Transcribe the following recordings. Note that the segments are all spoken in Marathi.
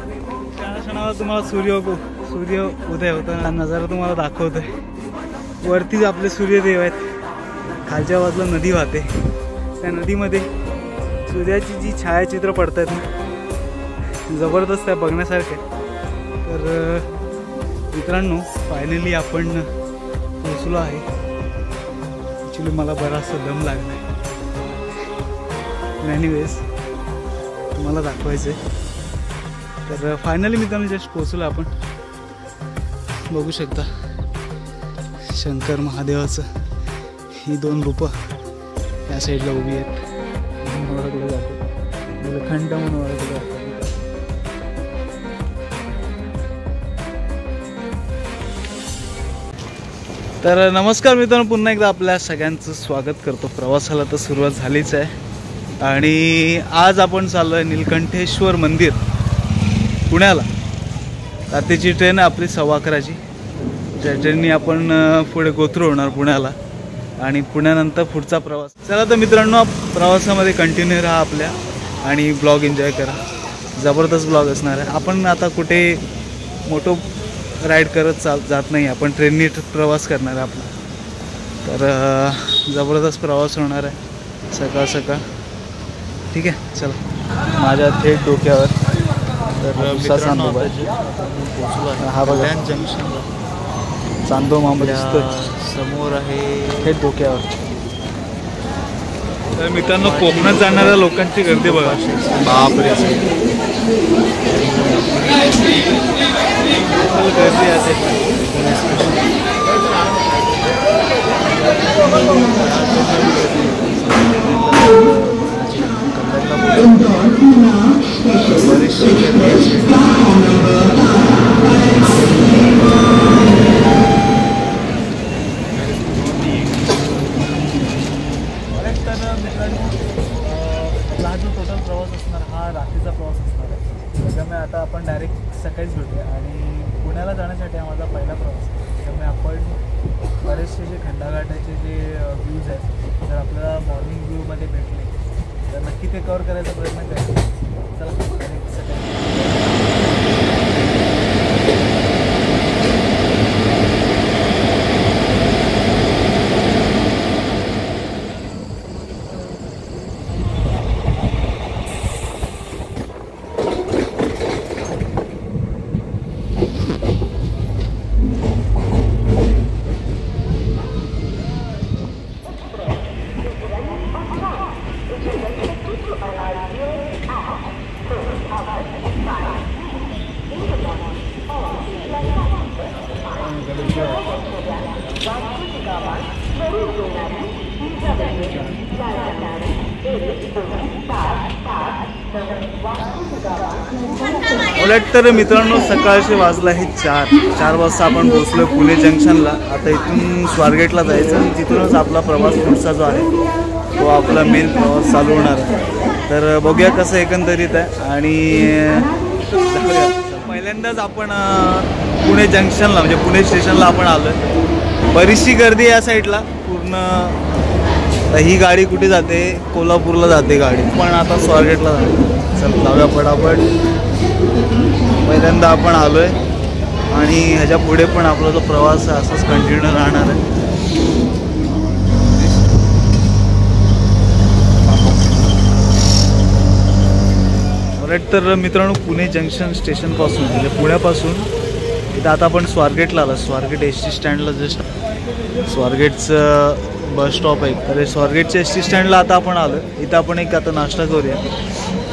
क्षणाला तुम्हाला सूर्य उदय होता नजारा तुम्हाला दाखवतोय. वरतीच आपले सूर्यदेव आहेत, खालच्या बाजूला नदी वाहते. त्या नदीमध्ये सूर्याची जी छायाचित्र पडतात ना, जबरदस्त आहे, बघण्यासारखं आहे. तर मित्रांनो, फायनली आपण पोचलो आहे. ॲक्च्युली मला बराचसा दम लागला आहे. एनिवेज तुम्हाला दाखवायचं आहे. तर फायनली मित्रांनो जस्ट पोचलो आपण. बघू शकता शंकर महादेवाचं ही 2 रूपं या साईडला उभी आहेत. ओळखलं जाते निलखंठ म्हणून ओळखलं जातं. तर नमस्कार मित्रांनो, पुन्हा एकदा आपल्या सगळ्यांचं स्वागत करतो. प्रवासाला तर सुरुवात झालीच आहे आणि आज आपण चाललो आहे नीलकंठेश्वर मंदिर पुण्याला. रात्रीची ट्रेन आहे आपली 11:15ची. त्या ट्रेननी आपण पुढे गोथरू होणार पुण्याला आणि पुण्यानंतर पुढचा प्रवास. चला तर मित्रांनो, प्रवासामध्ये कंटिन्यू राहा आपल्या आणि ब्लॉग एन्जॉय करा. जबरदस्त ब्लॉग असणार आहे. आपण आता कुठे मोठं राईड करत जात नाही, आपण ट्रेननी प्रवास करणार आहे आपला. तर जबरदस्त प्रवास होणार आहे सकाळ सकाळ. ठीक आहे, चला. माझ्या थेट डोक्यावर तर हा बघा जंक्शन चांदो मामा दिसतोय समोर आहे थेट डोक्यावर. तर मित्रांनो, कोकणात जाणाऱ्या लोकांची गर्दी बघा. बापरे, गर्दी असेल. हा जो टोटल प्रवास असणार हा रात्रीचा प्रवास असणार आहे. त्याच्यामुळे आता आपण डायरेक्ट सकाळीच भेटूया आणि पुण्याला जाण्यासाठी हा माझा पहिला प्रवास आहे. त्यामुळे आपण बरेचसे जे खंडाघाटाचे जे व्ह्यूज आहेत जर आपल्याला मॉर्निंग व्ह्यूमध्ये भेटले तर नक्की ते कवर करायचा प्रयत्न करायचा. चला डायरेक्ट सकाळी. उलट तर मित्रांनो, सकाळचे वाजला आहे 4 वाजता आपण पोहोचलो पुणे जंक्शनला. आता इथून स्वारगेटला जायचं आणि तिथूनच आपला प्रवास पुढचा जो आहे तो आपला मेन प्रवास चालू होणार आहे. तर बघूया कसं एकंदरीत आहे. आणि पहिल्यांदाच आपण पुणे जंक्शनला म्हणजे पुणे स्टेशनला आपण आलो आहे. बरीचशी गर्दी या साईडला पूर्ण. ही गाडी कुठे जाते? कोल्हापूरला जाते गाडी, पण आता स्वारगेटला जाते. चल जाऊया पटापट. पहिल्यांदा आपण आलो आहे आणि ह्याच्या पुढे पण आपला जो प्रवास आहे असाच कंटिन्यू राहणार आहे. तर मित्रांनो, पुणे जंक्शन स्टेशनपासून म्हणजे पुण्यापासून इथं आता आपण स्वारगेटला आला. स्वारगेट एस.टी. स्टँडला जस्ट स्वारगेटचं बस स्टॉप आहे. तर स्वारगेटच्या एस.टी. स्टँडला आता आपण आलो. इथं आपण एक आता नाश्ता करूया.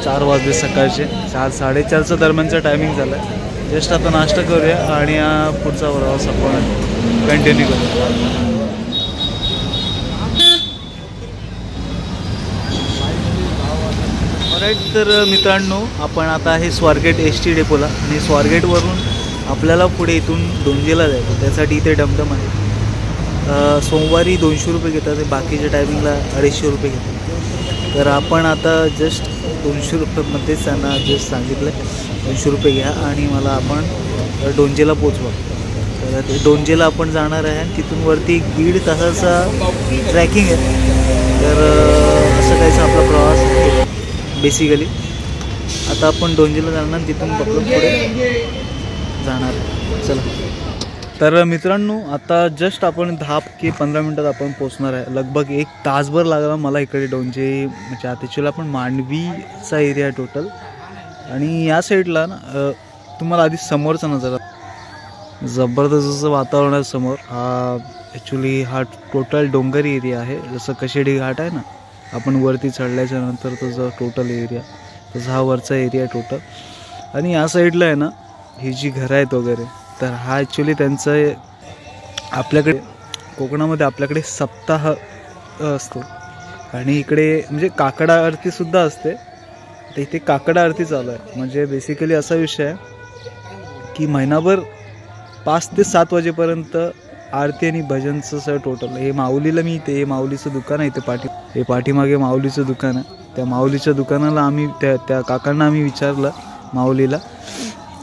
4 वाजले सकाळचे, 4-4:30च्या दरम्यानचा टायमिंग झाला आहे. जस्ट आता नाश्ता करूया आणि पुढचा प्रवास आपण कंटिन्यू करूया. राईट. तर मित्रांनो, आपण आता आहे स्वारगेट एस.टी. डेपोला आणि स्वारगेटवरून आपल्याला पुढे इथून डोंजेला जायचं. त्यासाठी इथे डमडम आहे. सोमवारी 200 रुपये घेतात, बाकीच्या टायमिंगला 250 रुपये घेतात. तर आपण आता जस्ट 200 रुपयेमध्येच त्यांना जस्ट सांगितलं 200 रुपये घ्या आणि मला आपण डोंजेला पोचवा. तर ते डोंजेला आपण जाणार आहे आणि तिथून वरती 1.5 तासाचा ट्रॅकिंग आहे. तर असं काहीचा आपला प्रवास आहे बेसिकली. आता आपण डोंजीला जाणार, तिथून पकडून पुढे जाणार. चला. तर मित्रांनो, आता जस्ट आपण 10 की 15 मिनटात आपण पोचणार आहे. लगभग 1 तासभर लागला मला इकडे डोंजे, म्हणजे आता ॲक्च्युली आपण मांडवीचा एरिया आहे टोटल. आणि या साईडला ना तुम्हाला आधी समोरचा नजारा, जबरदस्त असं वातावरण आहे समोर. हा ॲक्च्युली हा टोटल डोंगरी एरिया आहे. जसं कशेडी घाट आहे ना, आपण वरती चढल्याच्या नंतर तो जो टोटल एरिया, तसा हा वरचा एरिया आहे टोटल. आणि या साईडला आहे ना ही जी घरं आहेत वगैरे, तर हा ॲक्च्युली त्यांचं आपल्याकडे कोकणामध्ये आपल्याकडे सप्ताह असतो. आणि इकडे म्हणजे काकडा आरतीसुद्धा असते. तर इथे काकडा आरती चालू आहे. म्हणजे बेसिकली असा विषय आहे की महिनाभर 5 ते 7 वाजेपर्यंत आरती आणि भजनचं सगळं टोटल. हे माऊलीला मी इथे, हे माऊलीचं दुकान आहे इथे हे पाठीमागे माऊलीचं दुकान आहे. त्या माऊलीच्या दुकानाला आम्ही त्या काकांना आम्ही विचारलं माऊलीला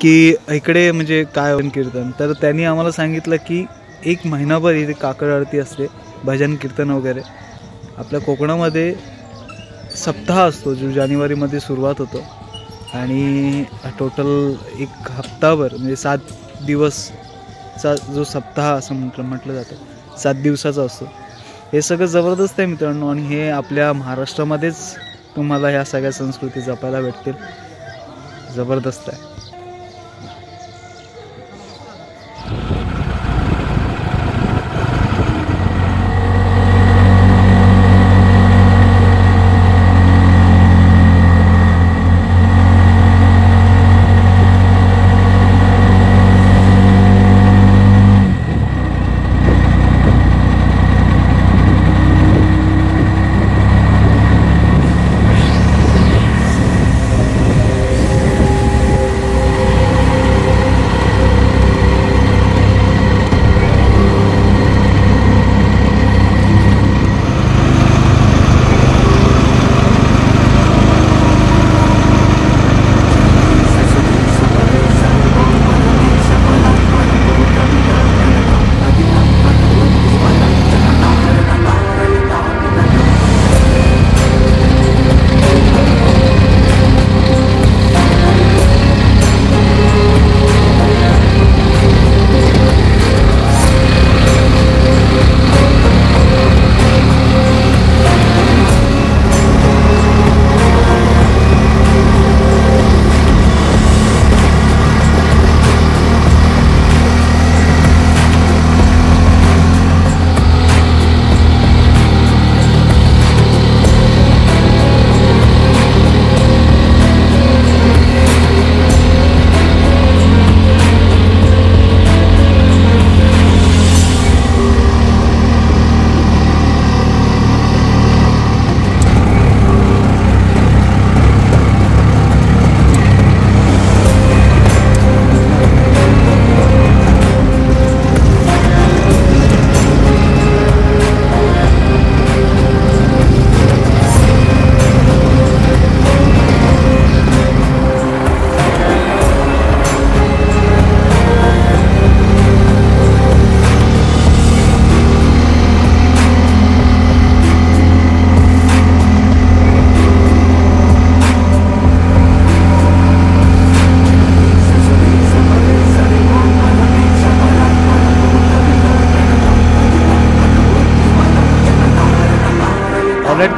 की इकडे म्हणजे काय कीर्तन. तर त्यांनी आम्हाला सांगितलं की 1 महिनाभर इथे काकड आरती असते, भजन कीर्तन वगैरे. आपल्या कोकणामध्ये सप्ताह असतो जो जानेवारीमध्ये सुरुवात होतो आणि टोटल 1 हप्ताभर म्हणजे 7 दिवसचा जो सप्ताह असं म्हटलं जातं, 7 दिवसाचा असतो. हे सगळं जबरदस्त आहे मित्रांनो. आणि हे आपल्या महाराष्ट्रामध्येच तुम्हाला ह्या सगळ्या संस्कृती जपायला भेटतील. जबरदस्त आहे.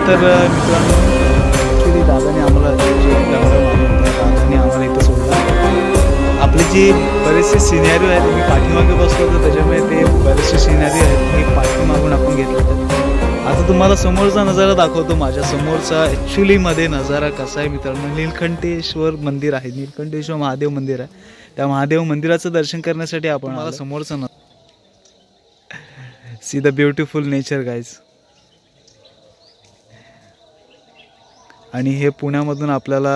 तर मित्रांनो, ॲक्च्युली दादाने आम्हाला इथं सोडलं. आपले जे बरेचसे सिनेरिओ आहेत मी पाठीमागे बसलो होतो, त्याच्यामुळे ते बरेचसे सिनेरिओ आहेत मी पाठीमागून आपण घेतलं. आता तुम्हाला समोरचा नजारा दाखवतो. माझ्या समोरचा ॲक्च्युलीमध्ये नजारा कसा आहे मित्रांनो, नीलकंठेश्वर मंदिर आहे, नीलकंठेश्वर महादेव मंदिर आहे. त्या महादेव मंदिराचं दर्शन करण्यासाठी आपण मला समोरचा see the beautiful nature guys. आणि हे पुण्यामधून आपल्याला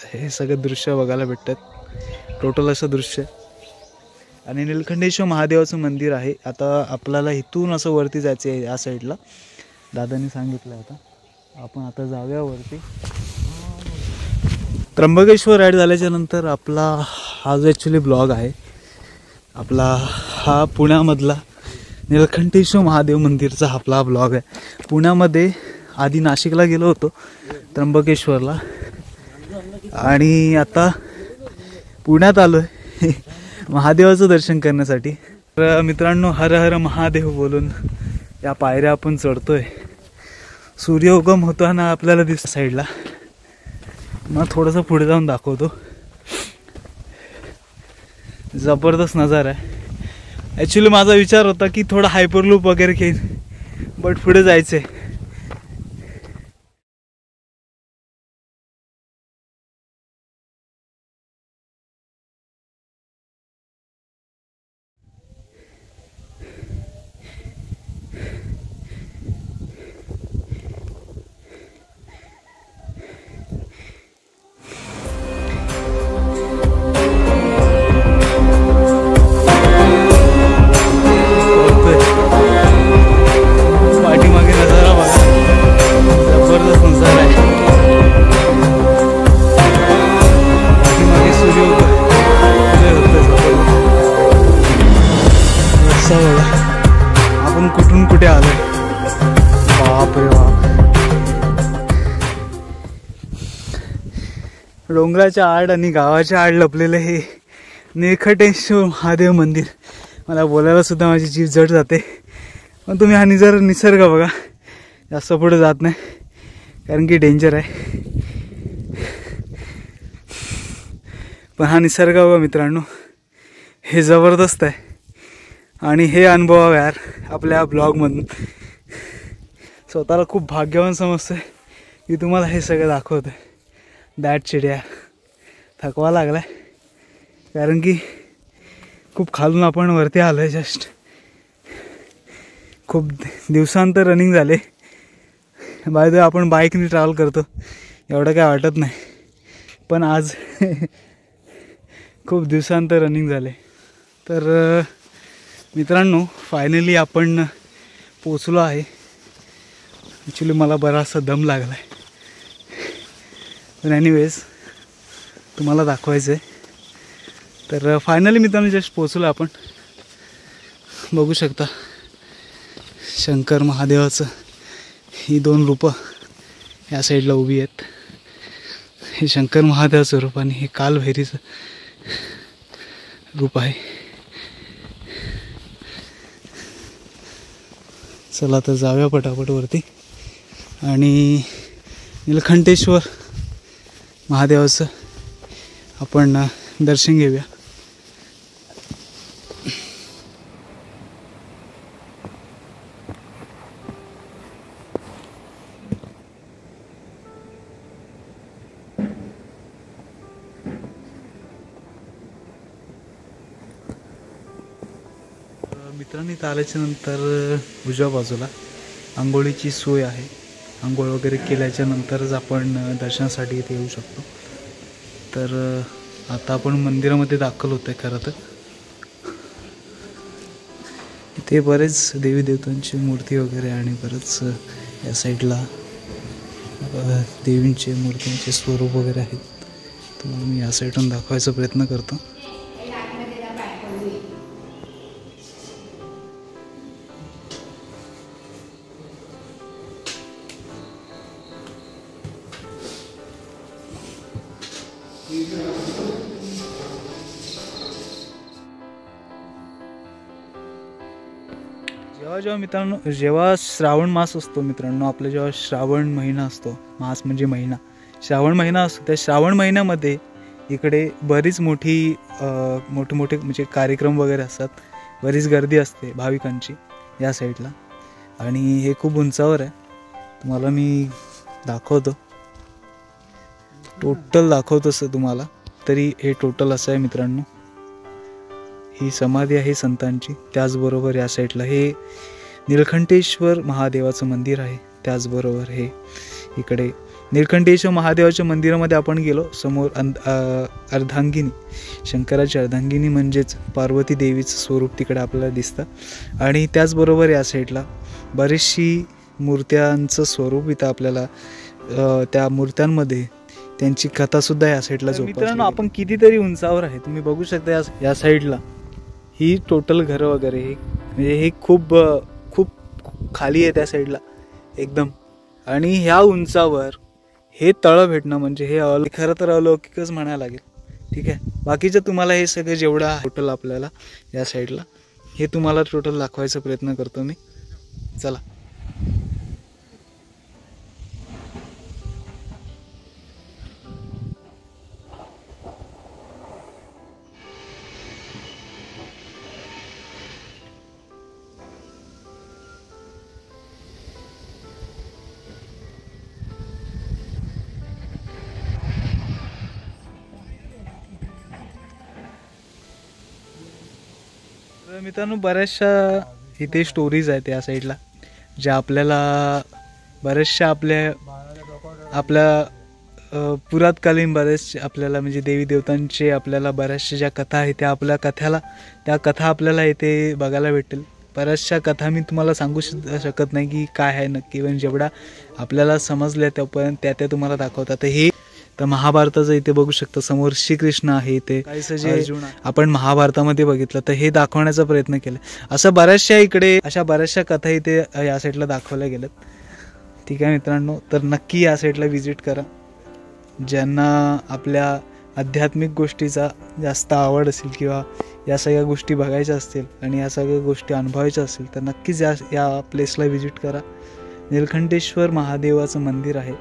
हे सगळं दृश्य बघायला भेटतात. टोटल असं दृश्य. आणि नीलकंठेश्वर महादेवाचं मंदिर आहे. आता आपल्याला इथून असं वरती जायचं आहे या साईडला, दादांनी सांगितलं. आपण आता जाऊया वरती. त्र्यंबकेश्वर राईड झाल्याच्या नंतर आपला हा जो ॲक्च्युली ब्लॉग आहे आपला, हा पुण्यामधला नीलकंठेश्वर महादेव मंदिरचा आपला ब्लॉग आहे. पुण्यामध्ये आधी नाशिकला गेलो होतो त्र्यंबकेश्वरला, आणि आता पुण्यात आलोय महादेवाचं दर्शन करण्यासाठी। तर मित्रांनो, हर हर महादेव बोलून या पायऱ्या आपण चढतोय। सूर्य उगम होताना आपल्याला दिसत साईडला। मग थोडंसं पुढे जाऊन दाखवतो। जबरदस्त नजारा आहे। ॲक्च्युली माझा विचार होता की थोडा हायपरलूप वगैरे घेईन, बट पुढे जायचंय। आपण कुठून कुठे आलोय, बाप रे बाप। डोंगराच्या आड आणि गावाच्या आड लपलेलं हे निळकंठेश्वर महादेव मंदिर, मला बोलायला सुद्धा माझी जीभ जड जाते। पण तुम्ही हा निसर्ग बघा, जास्त पुढे जात नाही कारण की डेंजर आहे। पण हा निसर्ग बघा मित्रांनो, हे जबरदस्त आहे आणि हे अनुभव यार आपल्या ब्लॉगमधून। स्वतःला खूप भाग्यवान समजतोय की तुम्हाला हे सगळं दाखवतोय। दॅट चिडिया थकवा लागलाय कारण की खूप खालून आपण वरती आलोय। जस्ट खूप दिवसांतर रनिंग झाले। बाय द वे आपण बाईकने ट्रॅव्हल करतो, एवढं काय वाटत नाही, पण आज खूप दिवसांतर रनिंग झाले। तर मित्रांनो, फायनली आपण पोचलो आहे। ॲक्च्युली मला बराचसा दम लागला आहे, पण एनिवेज तुम्हाला दाखवायचं आहे। तर फायनली मित्रांनो जस्ट पोचलो आपण। बघू शकता शंकर महादेवाचं ही दोन रूपं या साईडला उभी आहेत। हे शंकर महादेवाचं रूप आणि हे कालभैरीचं रूप आहे। चला तर जाऊया पटापट वरती आणि नीलकंठेश्वर महादेवाचं आपण दर्शन घेऊया। मित्रांनी इथं आल्याच्या नंतर उजव्या बाजूला आंघोळीची सोय आहे। आंघोळ वगैरे केल्याच्या नंतरच आपण दर्शनासाठी इथे येऊ शकतो। तर आता आपण मंदिरामध्ये दाखल होतोय। खरं तर इथे बरेच देवी देवतांची मूर्ती वगैरे आणि बरेच या साईडला देवींचे मूर्तींचे स्वरूप वगैरे आहेत। तुम्हाला मी या साईडून दाखवायचा प्रयत्न करतो। जेव्हा श्रावण मास असतो मित्रांनो, आपला जेव्हा श्रावण महिना असतो, मास म्हणजे महिना, श्रावण महिना असतो, त्या श्रावण महिन्यामध्ये इकडे बरीच मोठे म्हणजे कार्यक्रम वगैरे असतात। बरीच गर्दी असते भाविकांची या साईडला आणि हे खूप उंचावर आहे। तुम्हाला मी दाखवतो, टोटल दाखवतो तुम्हाला, तरी हे टोटल असं आहे मित्रांनो। ही समाधी आहे संतांची। त्याचबरोबर या साईडला हे नीलकंठेश्वर महादेवाचं मंदिर आहे। त्याचबरोबर हे इकडे नीलकंठेश्वर महादेवाच्या मंदिरामध्ये आपण गेलो, समोर अर्धांगिनी, शंकराची अर्धांगिनी म्हणजेच पार्वती देवीचं स्वरूप तिकडे आपल्याला दिसतं। आणि त्याचबरोबर या साईडला बरीचशी मूर्त्यांचं स्वरूप इथं आपल्याला, त्या मूर्त्यांमध्ये त्यांची कथासुद्धा या साईडला जोपासली। मित्रांनो, आपण कितीतरी उंचावर आहे, तुम्ही बघू शकता या साईडला ही टोटल घरं वगैरे, म्हणजे हे खूप खूप खाली आहे त्या साईडला एकदम। आणि ह्या उंचावर हे तळं भेटणं म्हणजे हे खरं तर अलौकिकच म्हणायला लागेल. ठीक आहे, बाकीचं तुम्हाला हे सगळं जेवढं टोटल आपल्याला या साईडला हे तुम्हाला टोटल दाखवायचा प्रयत्न करतो मी. चला. तर मित्रांनो, बऱ्याचशा इथे स्टोरीज आहेत या साईडला ज्या आपल्याला बऱ्याचशा आपल्या पुरातकालीन बरेचसे आपल्याला म्हणजे देवी देवतांचे आपल्याला बऱ्याचशा ज्या कथा आहेत त्या कथा आपल्याला इथे बघायला भेटेल. बऱ्याचशा कथा मी तुम्हाला सांगू शकत नाही की काय आहे नक्की, पण जेवढा आपल्याला समजल्या तोपर्यंत त्या तुम्हाला दाखवतात. हे तर महाभारताचं इथे बघू शकता, समोर श्रीकृष्ण आहे, इथे काहीसं जे आपण महाभारतामध्ये बघितलं तर हे दाखवण्याचा प्रयत्न केला. असं बऱ्याचशा इकडे अशा बऱ्याचशा कथा इथे या साईडला दाखवल्या गेल्यात. ठीक आहे मित्रांनो, तर नक्की या साईडला व्हिजिट करा. ज्यांना आपल्या आध्यात्मिक गोष्टीचा जास्त आवड असेल किंवा या सगळ्या गोष्टी बघायच्या असतील आणि या सगळ्या गोष्टी अनुभवायच्या असतील तर नक्कीच या प्लेसला व्हिजिट करा. नीलकंठेश्वर महादेवाचं मंदिर आहे.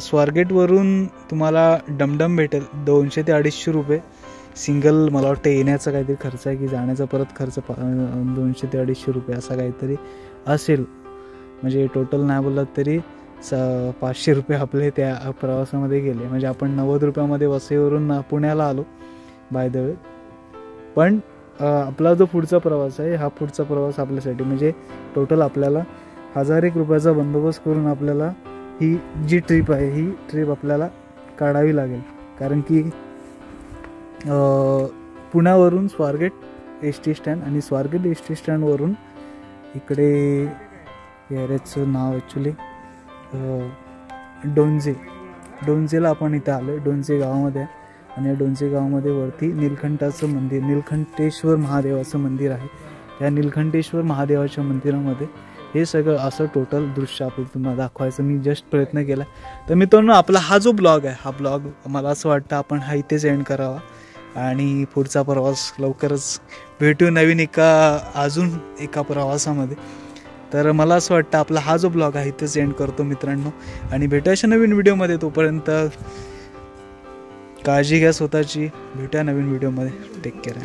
स्वारगेटवरून तुम्हाला डमडम भेटेल 200 ते 250 रुपये सिंगल. मला वाटतं येण्याचा काहीतरी खर्च आहे की जाण्याचा परत खर्च 200 ते 250 रुपये असा काहीतरी असेल. म्हणजे टोटल नाही बोललात तरी 500 रुपये आपले त्या प्रवासामध्ये गेले. म्हणजे आपण 90 रुपयामध्ये वसईवरून पुण्याला आलो बाय द वे. पण आपला जो पुढचा प्रवास आहे हा पुढचा प्रवास आपल्यासाठी म्हणजे टोटल आपल्याला 1001 रुपयाचा बंदोबस्त करून आपल्याला ही जी ट्रिप आहे ही ट्रिप आपल्याला काढावी लागेल. कारण की पुण्यावरून स्वारगेट एस टी स्टँड आणि स्वारगेट एस टी स्टँडवरून इकडे एरियाचं नाव ॲक्च्युली डोंजेला आपण इथं आलो आहे. डोंजे गावामध्ये आहे आणि या डोंजे गावामध्ये वरती नीलकंठाचं मंदिर, नीलकंठेश्वर महादेवाचं मंदिर आहे. या नीलकंठेश्वर महादेवाच्या मंदिरामध्ये हे सगळं असं टोटल दृश्य आपल्याला तुम्हाला दाखवायचं मी जस्ट प्रयत्न केला. तर मित्रांनो, आपला हा जो ब्लॉग आहे हा ब्लॉग मला असं वाटतं आपण हा इथेच एंड करावा आणि पुढचा प्रवास लवकरच भेटू नवीन अजून एका प्रवासामध्ये. तर मला असं वाटतं आपला हा जो ब्लॉग आहे इथेच एंड करतो मित्रांनो आणि भेटायच्या नवीन व्हिडिओमध्ये. तोपर्यंत काळजी घ्या स्वतःची. भेटूया नवीन व्हिडिओमध्ये. Take care.